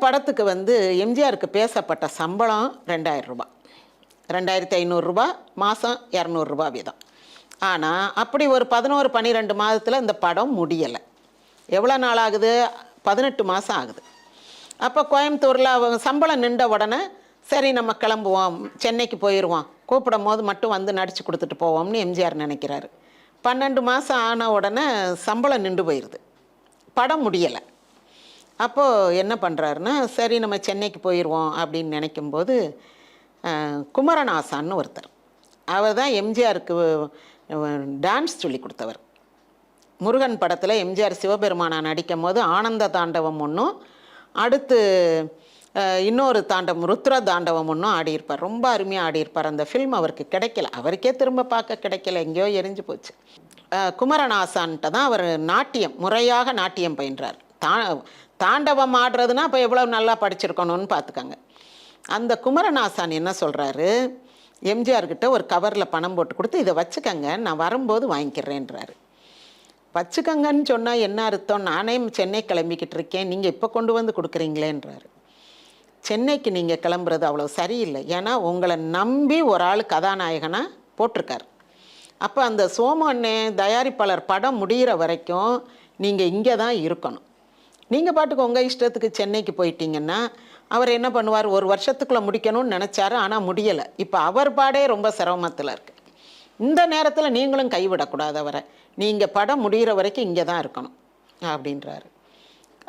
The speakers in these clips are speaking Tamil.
படத்துக்கு எம்ஜிஆருக்கு பேசப்பட்ட சம்பளம் 2000 ரூபாய், 2500 ரூபாய், மாதம் 200 ரூபாய் வீதம். ஆனால் அப்படி ஒரு 11 12 மாதத்தில் இந்த படம் முடியலை. எவ்வளோ நாள் ஆகுது? 18 மாதம் ஆகுது. அப்போ கோயம்புத்தூரில் அவங்க சம்பளம் நின்ற உடனே சரி நம்ம கிளம்புவோம், சென்னைக்கு போயிடுவோம், கூப்பிடும் போது மட்டும் நடித்து கொடுத்துட்டு போவோம்னு எம்ஜிஆர் நினைக்கிறாரு. 12 மாதம் ஆன உடனே சம்பளம் நின்று போயிடுது, படம் முடியலை. அப்போது என்ன பண்ணுறாருன்னா, சரி நம்ம சென்னைக்கு போயிடுவோம் அப்படின்னு நினைக்கும்போது குமரன் ஆசான்னு ஒருத்தர், அவர் தான் எம்ஜிஆருக்கு டான்ஸ் சொல்லி கொடுத்தவர். முருகன் படத்தில் எம்ஜிஆர் சிவபெருமானா நடிக்கும் போது ஆனந்த தாண்டவம் ஒன்றும், அடுத்து இன்னொரு தாண்டவம் ருத்ர தாண்டவம் ஒன்றும் ஆடியிருப்பார். ரொம்ப அருமையாக ஆடியிருப்பார். அந்த ஃபில்ம் அவருக்கு கிடைக்கல, அவருக்கே திரும்ப பார்க்க கிடைக்கல, எங்கேயோ எரிஞ்சு போச்சு. குமரன் ஆசான்கிட்ட தான் அவர் நாட்டியம், முறையாக நாட்டியம் பயின்றார். தாண்டவம் ஆடுறதுனா இப்போ எவ்வளோ நல்லா படிச்சிருக்கணும்னு பார்த்துக்கங்க. அந்த குமரன் ஆசான் என்ன சொல்கிறாரு, எம்ஜிஆர்கிட்ட ஒரு கவரில் பணம் போட்டு கொடுத்து இதை வச்சுக்கங்க, நான் வரும்போது வாங்கிக்கிறேன்றாரு. வச்சுக்கங்கன்னு சொன்னால் என்ன அர்த்தம்? நானே சென்னை கிளம்பிக்கிட்டு இருக்கேன், நீங்கள் இப்போ கொண்டு வந்து கொடுக்குறீங்களேன்றாரு. சென்னைக்கு நீங்கள் கிளம்புறது அவ்வளோ சரியில்லை. ஏன்னா உங்களை நம்பி ஒரு ஆள் கதாநாயகனாக போட்டிருக்கார். அப்போ அந்த சோமண்ணே தயாரிப்பாளர் படம் முடிகிற வரைக்கும் நீங்கள் இங்கே தான் இருக்கணும். நீங்கள் பாட்டுக்கு உங்கள் இஷ்டத்துக்கு சென்னைக்கு போயிட்டீங்கன்னா அவர் என்ன பண்ணுவார், ஒரு வருஷத்துக்குள்ளே முடிக்கணும்னு நினச்சாரு, ஆனால் முடியலை. இப்போ அவர் பாடே ரொம்ப சிரமத்தில் இருக்குது. இந்த நேரத்தில் நீங்களும் கைவிடக்கூடாது அவரை, நீங்கள் படம் முடிகிற வரைக்கும் இங்கே தான் இருக்கணும் அப்படின்றாரு.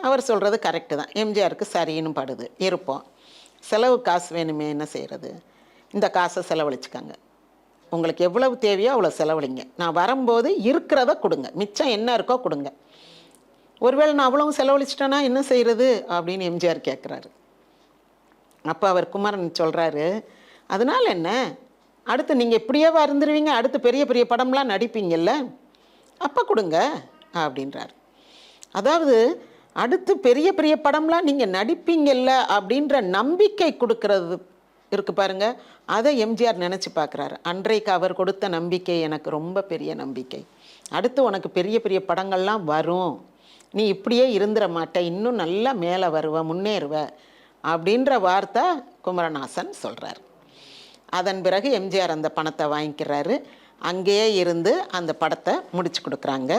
அவர் சொல்கிறது கரெக்டு தான், எம்ஜிஆருக்கு சரின்னு படுது. இருப்போம், செலவு காசு வேணுமே, என்ன செய்கிறது, இந்த காசை செலவழிச்சுக்கங்க, உங்களுக்கு எவ்வளவு தேவையோ அவ்வளோ செலவழிங்க, நான் வரும்போது இருக்கிறத கொடுங்க, மிச்சம் என்ன இருக்கோ கொடுங்க. ஒருவேளை நான் அவ்வளவு செலவழிச்சிட்டேன்னா என்ன செய்கிறது அப்படின்னு எம்ஜிஆர் கேட்குறாரு. அப்போ அவர் குமரன் சொல்கிறாரு, அதனால் என்ன, அடுத்து நீங்கள் இப்படியே இருந்துருவீங்க, அடுத்து பெரிய பெரிய படம்லாம் நடிப்பீங்கல்ல, அப்போ கொடுங்க அப்படின்றார். அதாவது அடுத்து பெரிய பெரிய படம்லாம் நீங்கள் நடிப்பீங்கல்ல அப்படின்ற நம்பிக்கை கொடுக்கறது இருக்கு பாருங்க, அதை எம்ஜிஆர் நினச்சி பார்க்குறாரு. அன்றைக்கு அவர் கொடுத்த நம்பிக்கை எனக்கு ரொம்ப பெரிய நம்பிக்கை. அடுத்து உனக்கு பெரிய பெரிய படங்கள்லாம் வரும், நீ இப்படியே இருந்துட மாட்ட, இன்னும் நல்லா மேலே வருவ, முன்னேறுவ அப்படின்ற வார்த்தை குமரநாசன் சொல்கிறார். அதன் பிறகு எம்ஜிஆர் அந்த பணத்தை வாங்கிக்கிறாரு. அங்கேயே இருந்து அந்த படத்தை முடிச்சு கொடுக்குறாங்க.